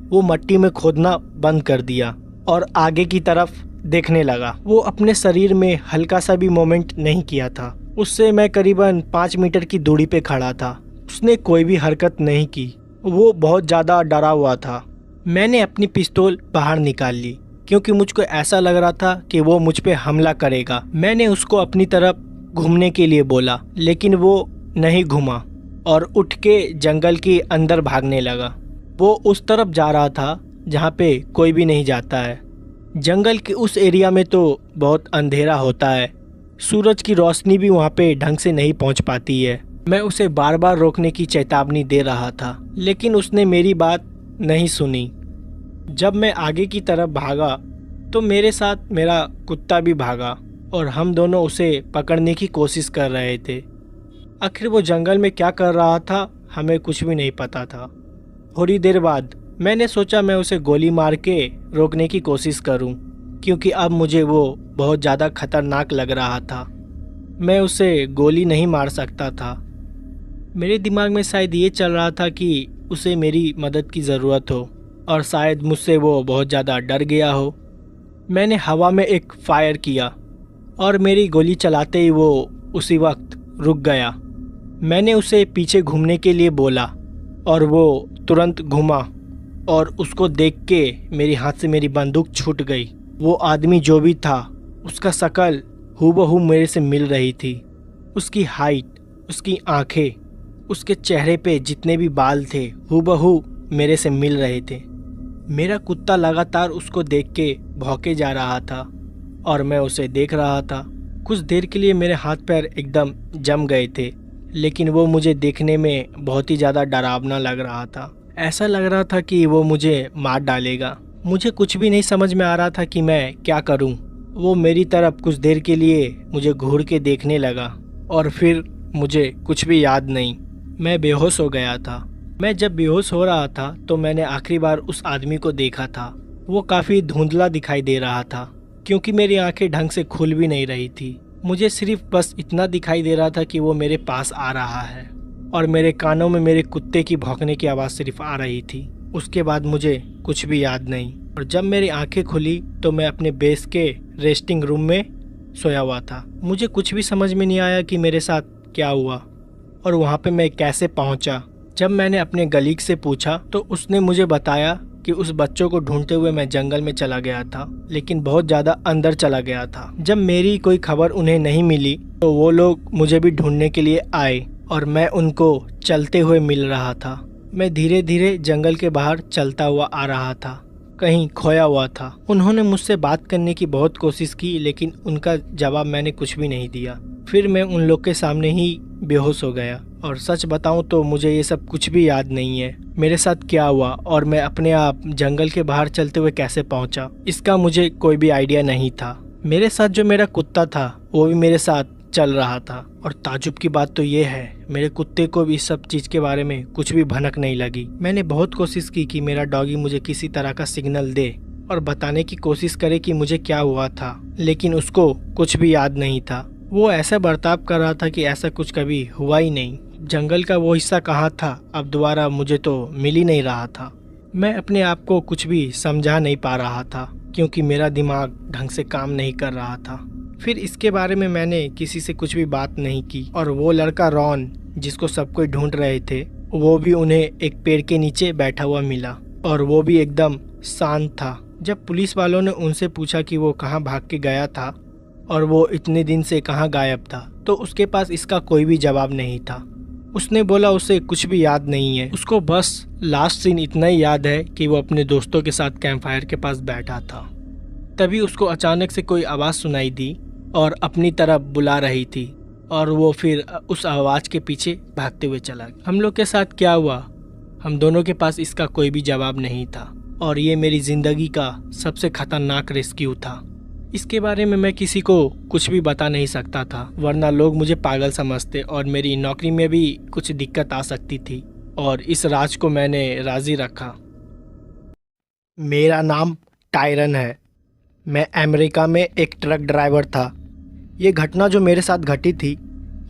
[SPEAKER 1] वो मट्टी में खोदना बंद कर दिया और आगे की तरफ देखने लगा। वो अपने शरीर में हल्का सा भी मूवमेंट नहीं किया था। उससे मैं करीबन 5 मीटर की दूरी पे खड़ा था। उसने कोई भी हरकत नहीं की। वो बहुत ज़्यादा डरा हुआ था। मैंने अपनी पिस्तौल बाहर निकाल ली क्योंकि मुझको ऐसा लग रहा था कि वो मुझ पे हमला करेगा। मैंने उसको अपनी तरफ घूमने के लिए बोला, लेकिन वो नहीं घूमा और उठ के जंगल के अंदर भागने लगा। वो उस तरफ जा रहा था जहाँ पे कोई भी नहीं जाता है। जंगल के उस एरिया में तो बहुत अंधेरा होता है, सूरज की रोशनी भी वहाँ पे ढंग से नहीं पहुँच पाती है। मैं उसे बार बार रोकने की चेतावनी दे रहा था, लेकिन उसने मेरी बात नहीं सुनी। जब मैं आगे की तरफ भागा तो मेरे साथ मेरा कुत्ता भी भागा और हम दोनों उसे पकड़ने की कोशिश कर रहे थे। आखिर वो जंगल में क्या कर रहा था हमें कुछ भी नहीं पता था। थोड़ी देर बाद मैंने सोचा मैं उसे गोली मार के रोकने की कोशिश करूं, क्योंकि अब मुझे वो बहुत ज़्यादा खतरनाक लग रहा था। मैं उसे गोली नहीं मार सकता था। मेरे दिमाग में शायद ये चल रहा था कि उसे मेरी मदद की ज़रूरत हो और शायद मुझसे वो बहुत ज़्यादा डर गया हो। मैंने हवा में एक फायर किया और मेरी गोली चलाते ही वो उसी वक्त रुक गया। मैंने उसे पीछे घूमने के लिए बोला और वो तुरंत घूमा और उसको देख के मेरी हाथ से मेरी बंदूक छूट गई। वो आदमी जो भी था उसका शक्ल हूबहू मेरे से मिल रही थी। उसकी हाइट, उसकी आंखें, उसके चेहरे पे जितने भी बाल थे हूबहू मेरे से मिल रहे थे। मेरा कुत्ता लगातार उसको देख के भौंके जा रहा था और मैं उसे देख रहा था। कुछ देर के लिए मेरे हाथ पैर एकदम जम गए थे, लेकिन वो मुझे देखने में बहुत ही ज़्यादा डरावना लग रहा था। ऐसा लग रहा था कि वो मुझे मार डालेगा। मुझे कुछ भी नहीं समझ में आ रहा था कि मैं क्या करूं। वो मेरी तरफ कुछ देर के लिए मुझे घूर के देखने लगा और फिर मुझे कुछ भी याद नहीं। मैं बेहोश हो गया था। मैं जब बेहोश हो रहा था तो मैंने आखिरी बार उस आदमी को देखा था। वो काफ़ी धुंधला दिखाई दे रहा था, क्योंकि मेरी आंखें ढंग से खुल भी नहीं रही थी। मुझे सिर्फ बस इतना दिखाई दे रहा था कि वो मेरे पास आ रहा है और मेरे कानों में मेरे कुत्ते की भौंकने की आवाज़ सिर्फ आ रही थी। उसके बाद मुझे कुछ भी याद नहीं। और जब मेरी आंखें खुली तो मैं अपने बेस के रेस्टिंग रूम में सोया हुआ था। मुझे कुछ भी समझ में नहीं आया कि मेरे साथ क्या हुआ और वहाँ पे मैं कैसे पहुँचा। जब मैंने अपने गलीग से पूछा तो उसने मुझे बताया कि उस बच्चों को ढूंढते हुए मैं जंगल में चला गया था, लेकिन बहुत ज़्यादा अंदर चला गया था। जब मेरी कोई खबर उन्हें नहीं मिली तो वो लोग मुझे भी ढूंढने के लिए आए और मैं उनको चलते हुए मिल रहा था। मैं धीरे धीरे जंगल के बाहर चलता हुआ आ रहा था, कहीं खोया हुआ था। उन्होंने मुझसे बात करने की बहुत कोशिश की, लेकिन उनका जवाब मैंने कुछ भी नहीं दिया। फिर मैं उन लोग के सामने ही बेहोश हो गया और सच बताऊं तो मुझे ये सब कुछ भी याद नहीं है। मेरे साथ क्या हुआ और मैं अपने आप जंगल के बाहर चलते हुए कैसे पहुंचा, इसका मुझे कोई भी आइडिया नहीं था। मेरे साथ जो मेरा कुत्ता था वो भी मेरे साथ चल रहा था और ताजुब की बात तो ये है मेरे कुत्ते को भी इस सब चीज़ के बारे में कुछ भी भनक नहीं लगी। मैंने बहुत कोशिश की कि मेरा डॉगी मुझे किसी तरह का सिग्नल दे और बताने की कोशिश करे कि मुझे क्या हुआ था, लेकिन उसको कुछ भी याद नहीं था। वो ऐसा बर्ताव कर रहा था कि ऐसा कुछ कभी हुआ ही नहीं। जंगल का वो हिस्सा कहाँ था अब दोबारा मुझे तो मिल ही नहीं रहा था। मैं अपने आप को कुछ भी समझा नहीं पा रहा था, क्योंकि मेरा दिमाग ढंग से काम नहीं कर रहा था। फिर इसके बारे में मैंने किसी से कुछ भी बात नहीं की और वो लड़का रॉन जिसको सब कोई ढूंढ रहे थे वो भी उन्हें एक पेड़ के नीचे बैठा हुआ मिला और वो भी एकदम शांत था। जब पुलिस वालों ने उनसे पूछा कि वो कहाँ भाग के गया था और वो इतने दिन से कहाँ गायब था, तो उसके पास इसका कोई भी जवाब नहीं था। उसने बोला उसे कुछ भी याद नहीं है, उसको बस लास्ट सीन इतना ही याद है कि वो अपने दोस्तों के साथ कैंप फायर के पास बैठा था। तभी उसको अचानक से कोई आवाज़ सुनाई दी और अपनी तरफ बुला रही थी और वो फिर उस आवाज़ के पीछे भागते हुए चला गया। हम लोग के साथ क्या हुआ, हम दोनों के पास इसका कोई भी जवाब नहीं था और ये मेरी ज़िंदगी का सबसे खतरनाक रेस्क्यू था। इसके बारे में मैं किसी को कुछ भी बता नहीं सकता था, वरना लोग मुझे पागल समझते और मेरी नौकरी में भी कुछ दिक्कत आ सकती थी, और इस राज को मैंने राजी रखा। मेरा नाम टायरन है। मैं अमेरिका में एक ट्रक ड्राइवर था। ये घटना जो मेरे साथ घटी थी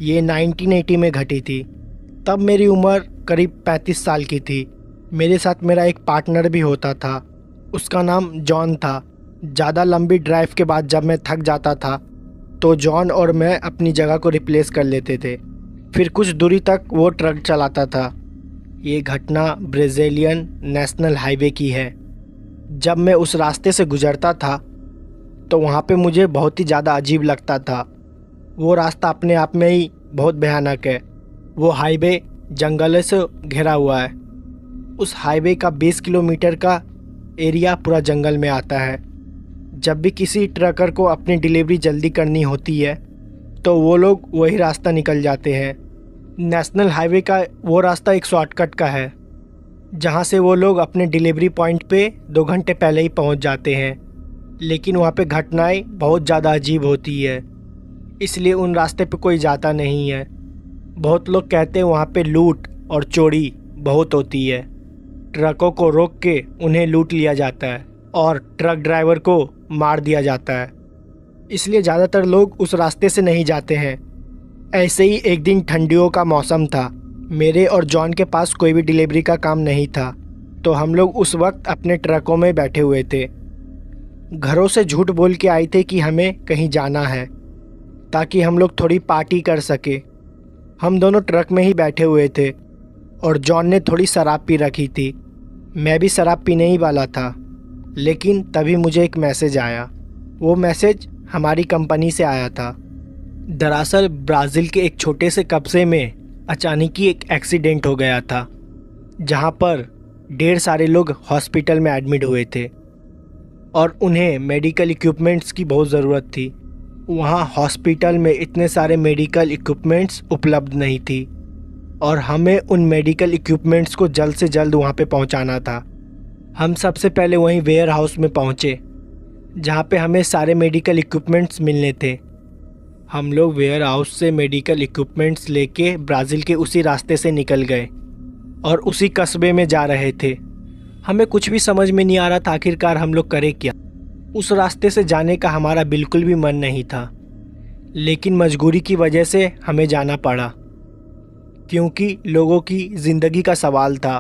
[SPEAKER 1] ये 1980 में घटी थी। तब मेरी उम्र करीब 35 साल की थी। मेरे साथ मेरा एक पार्टनर भी होता था, उसका नाम जॉन था। ज़्यादा लंबी ड्राइव के बाद जब मैं थक जाता था तो जॉन और मैं अपनी जगह को रिप्लेस कर लेते थे। फिर कुछ दूरी तक वो ट्रक चलाता था। ये घटना ब्राज़ीलियन नेशनल हाईवे की है। जब मैं उस रास्ते से गुजरता था तो वहाँ पे मुझे बहुत ही ज़्यादा अजीब लगता था। वो रास्ता अपने आप में ही बहुत भयानक है। वो हाईवे जंगलों से घिरा हुआ है। उस हाईवे का 20 किलोमीटर का एरिया पूरा जंगल में आता है। जब भी किसी ट्रकर को अपनी डिलीवरी जल्दी करनी होती है तो वो लोग वही रास्ता निकल जाते हैं। नेशनल हाईवे का वो रास्ता एक शॉर्टकट का है जहाँ से वो लोग अपने डिलीवरी पॉइंट पे 2 घंटे पहले ही पहुँच जाते हैं। लेकिन वहाँ पे घटनाएं बहुत ज़्यादा अजीब होती है, इसलिए उन रास्ते पे कोई जाता नहीं है। बहुत लोग कहते हैं वहाँ पे लूट और चोरी बहुत होती है। ट्रकों को रोक के उन्हें लूट लिया जाता है और ट्रक ड्राइवर को मार दिया जाता है, इसलिए ज़्यादातर लोग उस रास्ते से नहीं जाते हैं। ऐसे ही एक दिन ठंडियों का मौसम था। मेरे और जॉन के पास कोई भी डिलीवरी का काम नहीं था, तो हम लोग उस वक्त अपने ट्रकों में बैठे हुए थे। घरों से झूठ बोल के आए थे कि हमें कहीं जाना है ताकि हम लोग थोड़ी पार्टी कर सके। हम दोनों ट्रक में ही बैठे हुए थे और जॉन ने थोड़ी शराब पी रखी थी। मैं भी शराब पीने ही वाला था, लेकिन तभी मुझे एक मैसेज आया। वो मैसेज हमारी कंपनी से आया था। दरअसल ब्राज़ील के एक छोटे से कस्बे में अचानक ही एक एक्सीडेंट हो गया था, जहाँ पर ढेर सारे लोग हॉस्पिटल में एडमिट हुए थे और उन्हें मेडिकल इक्विपमेंट्स की बहुत ज़रूरत थी। वहाँ हॉस्पिटल में इतने सारे मेडिकल इक्विपमेंट्स उपलब्ध नहीं थी और हमें उन मेडिकल इक्विपमेंट्स को जल्द से जल्द वहाँ पे पहुँचाना था। हम सबसे पहले वहीं वेयर हाउस में पहुँचे जहाँ पे हमें सारे मेडिकल इक्विपमेंट्स मिलने थे। हम लोग वेयर हाउस से मेडिकल इक्विपमेंट्स लेके ब्राज़ील के उसी रास्ते से निकल गए और उसी कस्बे में जा रहे थे। हमें कुछ भी समझ में नहीं आ रहा था आखिरकार हम लोग करें क्या। उस रास्ते से जाने का हमारा बिल्कुल भी मन नहीं था, लेकिन मजबूरी की वजह से हमें जाना पड़ा क्योंकि लोगों की ज़िंदगी का सवाल था।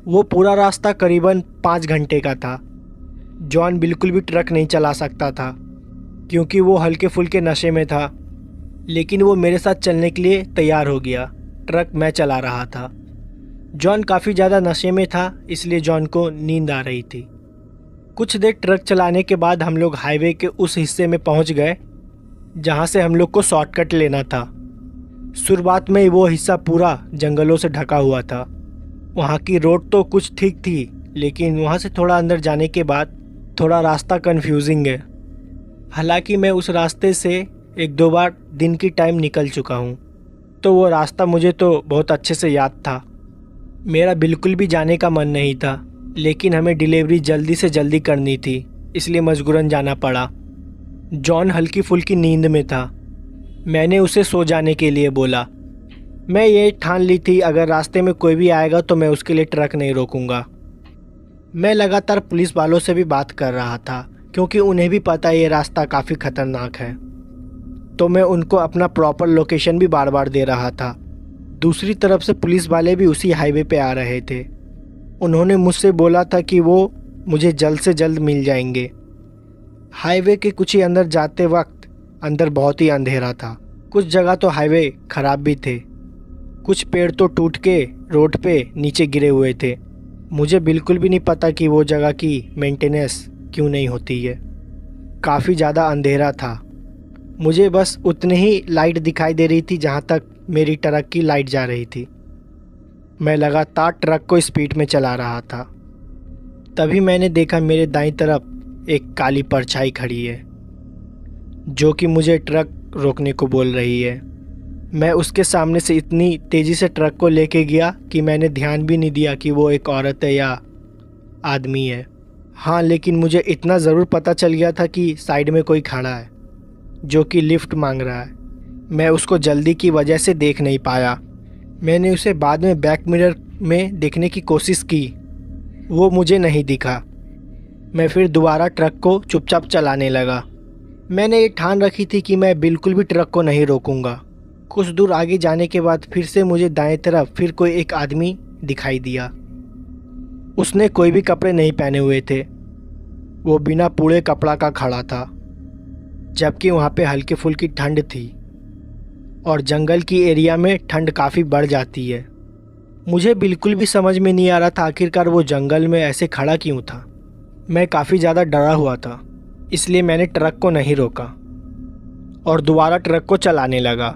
[SPEAKER 1] वो पूरा रास्ता करीबन 5 घंटे का था। जॉन बिल्कुल भी ट्रक नहीं चला सकता था क्योंकि वो हल्के फुल्के नशे में था, लेकिन वो मेरे साथ चलने के लिए तैयार हो गया। ट्रक मैं चला रहा था। जॉन काफ़ी ज़्यादा नशे में था, इसलिए जॉन को नींद आ रही थी। कुछ देर ट्रक चलाने के बाद हम लोग हाईवे के उस हिस्से में पहुंच गए जहां से हम लोग को शॉर्टकट लेना था। शुरुआत में ही वो हिस्सा पूरा जंगलों से ढका हुआ था। वहां की रोड तो कुछ ठीक थी, लेकिन वहां से थोड़ा अंदर जाने के बाद थोड़ा रास्ता कन्फ्यूजिंग है। हालांकि मैं उस रास्ते से 1-2 बार दिन की टाइम निकल चुका हूँ, तो वो रास्ता मुझे तो बहुत अच्छे से याद था। मेरा बिल्कुल भी जाने का मन नहीं था, लेकिन हमें डिलीवरी जल्दी से जल्दी करनी थी, इसलिए मजबूरन जाना पड़ा। जॉन हल्की फुल्की नींद में था। मैंने उसे सो जाने के लिए बोला। मैं ये ठान ली थी अगर रास्ते में कोई भी आएगा तो मैं उसके लिए ट्रक नहीं रोकूंगा। मैं लगातार पुलिस वालों से भी बात कर रहा था क्योंकि उन्हें भी पता है ये रास्ता काफ़ी ख़तरनाक है, तो मैं उनको अपना प्रॉपर लोकेशन भी बार बार दे रहा था। दूसरी तरफ से पुलिस वाले भी उसी हाईवे पे आ रहे थे। उन्होंने मुझसे बोला था कि वो मुझे जल्द से जल्द मिल जाएंगे। हाईवे के कुछ ही अंदर जाते वक्त अंदर बहुत ही अंधेरा था। कुछ जगह तो हाईवे ख़राब भी थे। कुछ पेड़ तो टूट के रोड पे नीचे गिरे हुए थे। मुझे बिल्कुल भी नहीं पता कि वो जगह की मेंटेनेंस क्यों नहीं होती है। काफ़ी ज़्यादा अंधेरा था। मुझे बस उतनी ही लाइट दिखाई दे रही थी जहाँ तक मेरी ट्रक की लाइट जा रही थी। मैं लगातार ट्रक को स्पीड में चला रहा था। तभी मैंने देखा मेरे दाईं तरफ एक काली परछाई खड़ी है जो कि मुझे ट्रक रोकने को बोल रही है। मैं उसके सामने से इतनी तेज़ी से ट्रक को लेके गया कि मैंने ध्यान भी नहीं दिया कि वो एक औरत है या आदमी है। हाँ, लेकिन मुझे इतना ज़रूर पता चल गया था कि साइड में कोई खड़ा है जो कि लिफ्ट मांग रहा है। मैं उसको जल्दी की वजह से देख नहीं पाया। मैंने उसे बाद में बैक मिरर में देखने की कोशिश की, वो मुझे नहीं दिखा। मैं फिर दोबारा ट्रक को चुपचाप चलाने लगा। मैंने ये ठान रखी थी कि मैं बिल्कुल भी ट्रक को नहीं रोकूंगा। कुछ दूर आगे जाने के बाद फिर से मुझे दाएं तरफ फिर कोई एक आदमी दिखाई दिया। उसने कोई भी कपड़े नहीं पहने हुए थे। वो बिना पूरे कपड़ा का खड़ा था, जबकि वहाँ पे हल्की फुल्की ठंड थी और जंगल की एरिया में ठंड काफ़ी बढ़ जाती है। मुझे बिल्कुल भी समझ में नहीं आ रहा था आखिरकार वो जंगल में ऐसे खड़ा क्यों था। मैं काफ़ी ज़्यादा डरा हुआ था, इसलिए मैंने ट्रक को नहीं रोका और दोबारा ट्रक को चलाने लगा।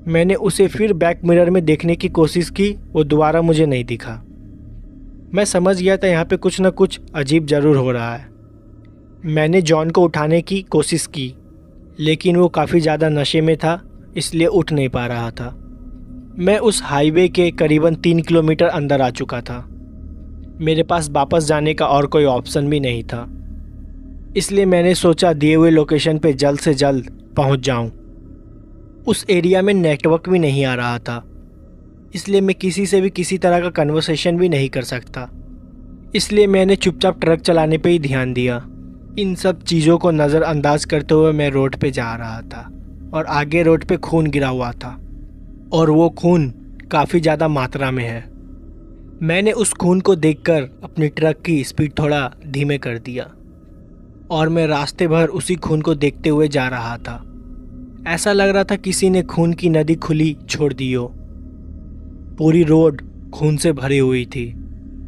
[SPEAKER 1] मैंने उसे फिर बैक मिरर में देखने की कोशिश की, वो दोबारा मुझे नहीं दिखा। मैं समझ गया था यहाँ पे कुछ ना कुछ अजीब ज़रूर हो रहा है। मैंने जॉन को उठाने की कोशिश की, लेकिन वो काफ़ी ज़्यादा नशे में था, इसलिए उठ नहीं पा रहा था। मैं उस हाईवे के करीबन 3 किलोमीटर अंदर आ चुका था। मेरे पास वापस जाने का और कोई ऑप्शन भी नहीं था, इसलिए मैंने सोचा दिए हुए लोकेशन पे जल्द से जल्द पहुंच जाऊं। उस एरिया में नेटवर्क भी नहीं आ रहा था, इसलिए मैं किसी से भी किसी तरह का कन्वर्सेशन भी नहीं कर सकता। इसलिए मैंने चुपचाप ट्रक चलाने पे ही ध्यान दिया। इन सब चीज़ों को नज़रअंदाज करते हुए मैं रोड पे जा रहा था और आगे रोड पे खून गिरा हुआ था और वो खून काफ़ी ज़्यादा मात्रा में है। मैंने उस खून को देखकर अपनी ट्रक की स्पीड थोड़ा धीमे कर दिया और मैं रास्ते भर उसी खून को देखते हुए जा रहा था। ऐसा लग रहा था किसी ने खून की नदी खुली छोड़ दी हो। पूरी रोड खून से भरी हुई थी।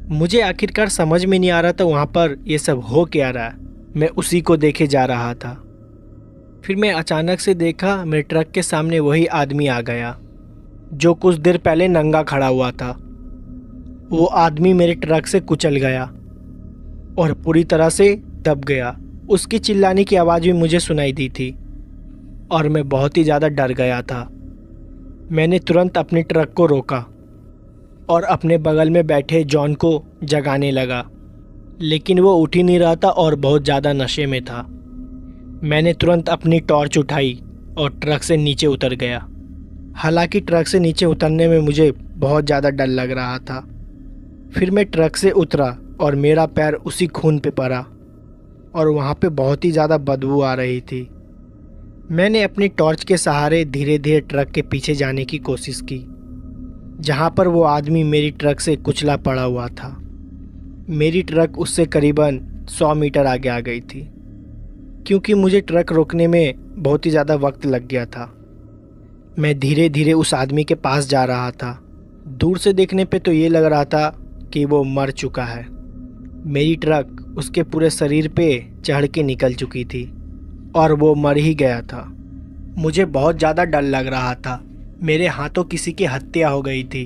[SPEAKER 1] मुझे आखिरकार समझ में नहीं आ रहा था वहाँ पर ये सब हो क्या रहा है। मैं उसी को देखे जा रहा था। फिर मैं अचानक से देखा मेरे ट्रक के सामने वही आदमी आ गया जो कुछ देर पहले नंगा खड़ा हुआ था। वो आदमी मेरे ट्रक से कुचल गया और पूरी तरह से दब गया। उसकी चिल्लाने की आवाज़ भी मुझे सुनाई दी थी और मैं बहुत ही ज़्यादा डर गया था। मैंने तुरंत अपने ट्रक को रोका और अपने बगल में बैठे जॉन को जगाने लगा, लेकिन वो उठ ही नहीं रहा था और बहुत ज़्यादा नशे में था। मैंने तुरंत अपनी टॉर्च उठाई और ट्रक से नीचे उतर गया। हालांकि ट्रक से नीचे उतरने में मुझे बहुत ज़्यादा डर लग रहा था। फिर मैं ट्रक से उतरा और मेरा पैर उसी खून पे पड़ा और वहाँ पे बहुत ही ज़्यादा बदबू आ रही थी। मैंने अपनी टॉर्च के सहारे धीरे धीरे ट्रक के पीछे जाने की कोशिश की, जहाँ पर वो आदमी मेरी ट्रक से कुचला पड़ा हुआ था। मेरी ट्रक उससे करीबन 100 मीटर आगे आ गई थी, क्योंकि मुझे ट्रक रोकने में बहुत ही ज़्यादा वक्त लग गया था। मैं धीरे धीरे उस आदमी के पास जा रहा था। दूर से देखने पे तो ये लग रहा था कि वो मर चुका है। मेरी ट्रक उसके पूरे शरीर पे चढ़ के निकल चुकी थी और वो मर ही गया था। मुझे बहुत ज़्यादा डर लग रहा था। मेरे हाथों किसी की हत्या हो गई थी।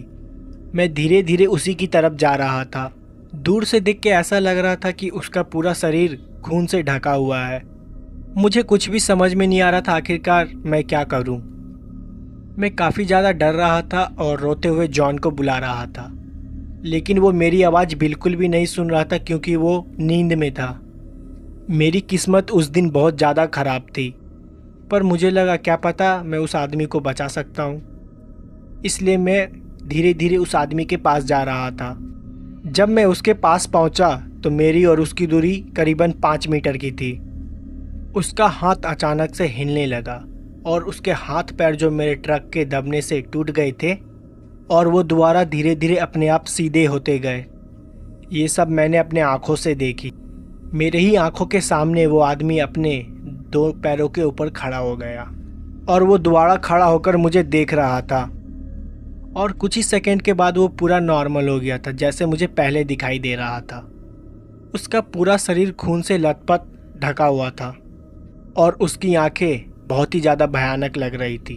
[SPEAKER 1] मैं धीरे धीरे उसी की तरफ जा रहा था। दूर से देख के ऐसा लग रहा था कि उसका पूरा शरीर खून से ढका हुआ है। मुझे कुछ भी समझ में नहीं आ रहा था आखिरकार मैं क्या करूं। मैं काफ़ी ज़्यादा डर रहा था और रोते हुए जॉन को बुला रहा था, लेकिन वो मेरी आवाज़ बिल्कुल भी नहीं सुन रहा था क्योंकि वो नींद में था। मेरी किस्मत उस दिन बहुत ज़्यादा ख़राब थी, पर मुझे लगा क्या पता मैं उस आदमी को बचा सकता हूँ। इसलिए मैं धीरे धीरे उस आदमी के पास जा रहा था। जब मैं उसके पास पहुँचा तो मेरी और उसकी दूरी करीबन 5 मीटर की थी। उसका हाथ अचानक से हिलने लगा और उसके हाथ पैर जो मेरे ट्रक के दबने से टूट गए थे और वो दोबारा धीरे धीरे अपने आप सीधे होते गए। ये सब मैंने अपने आँखों से देखी। मेरे ही आँखों के सामने वो आदमी अपने 2 पैरों के ऊपर खड़ा हो गया और वो दोबारा खड़ा होकर मुझे देख रहा था और कुछ ही सेकंड के बाद वो पूरा नॉर्मल हो गया था, जैसे मुझे पहले दिखाई दे रहा था। उसका पूरा शरीर खून से लथपथ ढका हुआ था और उसकी आंखें बहुत ही ज़्यादा भयानक लग रही थी।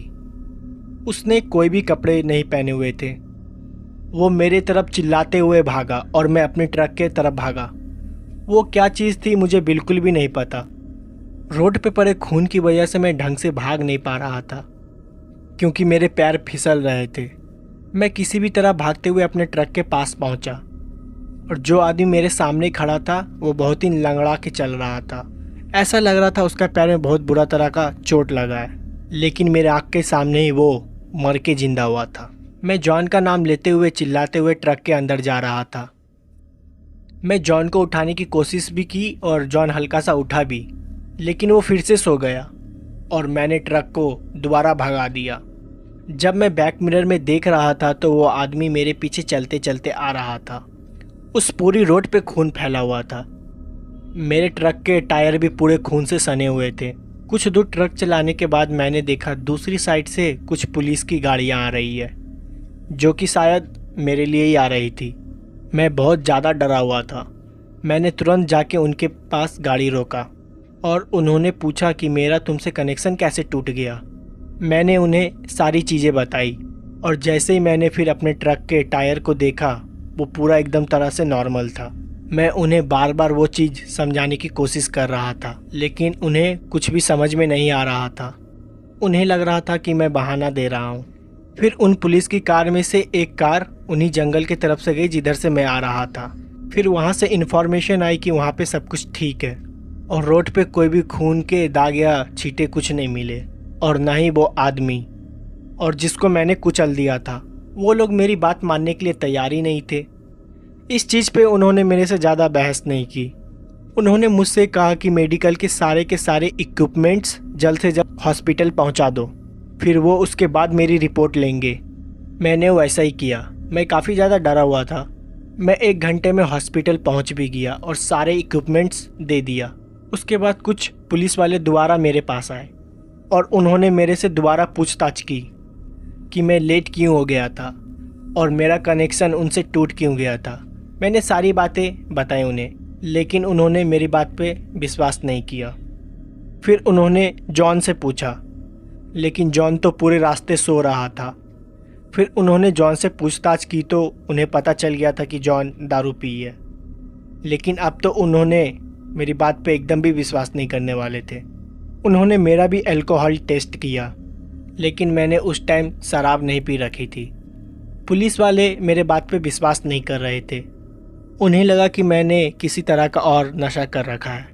[SPEAKER 1] उसने कोई भी कपड़े नहीं पहने हुए थे। वो मेरे तरफ चिल्लाते हुए भागा और मैं अपने ट्रक के तरफ भागा। वो क्या चीज़ थी मुझे बिल्कुल भी नहीं पता। रोड पे पड़े खून की वजह से मैं ढंग से भाग नहीं पा रहा था क्योंकि मेरे पैर फिसल रहे थे। मैं किसी भी तरह भागते हुए अपने ट्रक के पास पहुंचा और जो आदमी मेरे सामने खड़ा था वो बहुत ही लंगड़ा के चल रहा था। ऐसा लग रहा था उसका पैर में बहुत बुरा तरह का चोट लगा है, लेकिन मेरे आँख के सामने ही वो मर के जिंदा हुआ था। मैं जॉन का नाम लेते हुए चिल्लाते हुए ट्रक के अंदर जा रहा था। मैं जॉन को उठाने की कोशिश भी की और जॉन हल्का सा उठा भी, लेकिन वो फिर से सो गया और मैंने ट्रक को दोबारा भगा दिया। जब मैं बैक मिरर में देख रहा था तो वो आदमी मेरे पीछे चलते चलते आ रहा था। उस पूरी रोड पे खून फैला हुआ था। मेरे ट्रक के टायर भी पूरे खून से सने हुए थे। कुछ दूर ट्रक चलाने के बाद मैंने देखा दूसरी साइड से कुछ पुलिस की गाड़ियां आ रही है, जो कि शायद मेरे लिए ही आ रही थी। मैं बहुत ज़्यादा डरा हुआ था। मैंने तुरंत जाके उनके पास गाड़ी रोका और उन्होंने पूछा कि मेरा तुमसे कनेक्शन कैसे टूट गया। मैंने उन्हें सारी चीज़ें बताई और जैसे ही मैंने फिर अपने ट्रक के टायर को देखा वो पूरा एकदम तरह से नॉर्मल था। मैं उन्हें बार बार वो चीज़ समझाने की कोशिश कर रहा था, लेकिन उन्हें कुछ भी समझ में नहीं आ रहा था। उन्हें लग रहा था कि मैं बहाना दे रहा हूँ। फिर उन पुलिस की कार में से एक कार उन्हीं जंगल की तरफ से गई जिधर से मैं आ रहा था। फिर वहाँ से इन्फॉर्मेशन आई कि वहाँ पे सब कुछ ठीक है और रोड पे कोई भी खून के दाग या छींटे कुछ नहीं मिले और ना ही वो आदमी और जिसको मैंने कुचल दिया था। वो लोग मेरी बात मानने के लिए तैयार ही नहीं थे। इस चीज़ पे उन्होंने मेरे से ज़्यादा बहस नहीं की। उन्होंने मुझसे कहा कि मेडिकल के सारे इक्विपमेंट्स जल्द से जल्द हॉस्पिटल पहुंचा दो, फिर वो उसके बाद मेरी रिपोर्ट लेंगे। मैंने वैसा ही किया। मैं काफ़ी ज़्यादा डरा हुआ था। मैं 1 घंटे में हॉस्पिटल पहुंच भी गया और सारे इक्विपमेंट्स दे दिया। उसके बाद कुछ पुलिस वाले दोबारा मेरे पास आए और उन्होंने मेरे से दोबारा पूछताछ की कि मैं लेट क्यों हो गया था और मेरा कनेक्शन उनसे टूट क्यों गया था। मैंने सारी बातें बताई उन्हें, लेकिन उन्होंने मेरी बात पे विश्वास नहीं किया। फिर उन्होंने जॉन से पूछा, लेकिन जॉन तो पूरे रास्ते सो रहा था। फिर उन्होंने जॉन से पूछताछ की तो उन्हें पता चल गया था कि जॉन दारू पी है, लेकिन अब तो उन्होंने मेरी बात पे एकदम भी विश्वास नहीं करने वाले थे। उन्होंने मेरा भी अल्कोहल टेस्ट किया, लेकिन मैंने उस टाइम शराब नहीं पी रखी थी। पुलिस वाले मेरे बात पे विश्वास नहीं कर रहे थे। उन्हें लगा कि मैंने किसी तरह का और नशा कर रखा है,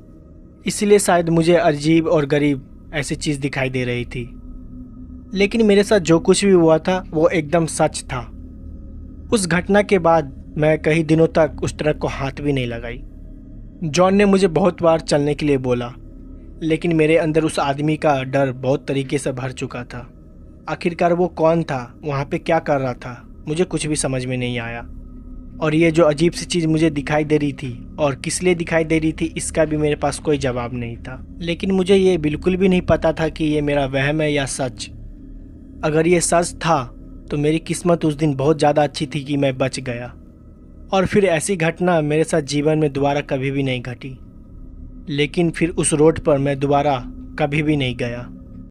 [SPEAKER 1] इसलिए शायद मुझे अजीब और गरीब ऐसी चीज़ दिखाई दे रही थी। लेकिन मेरे साथ जो कुछ भी हुआ था वो एकदम सच था। उस घटना के बाद मैं कई दिनों तक उस ट्रक को हाथ भी नहीं लगाई। जॉन ने मुझे बहुत बार चलने के लिए बोला, लेकिन मेरे अंदर उस आदमी का डर बहुत तरीके से भर चुका था। आखिरकार वो कौन था, वहाँ पे क्या कर रहा था, मुझे कुछ भी समझ में नहीं आया। और ये जो अजीब सी चीज़ मुझे दिखाई दे रही थी और किस लिए दिखाई दे रही थी, इसका भी मेरे पास कोई जवाब नहीं था। लेकिन मुझे ये बिल्कुल भी नहीं पता था कि ये मेरा वहम है या सच। अगर ये सच था तो मेरी किस्मत उस दिन बहुत ज़्यादा अच्छी थी कि मैं बच गया, और फिर ऐसी घटना मेरे साथ जीवन में दोबारा कभी भी नहीं घटी। लेकिन फिर उस रोड पर मैं दोबारा कभी भी नहीं गया।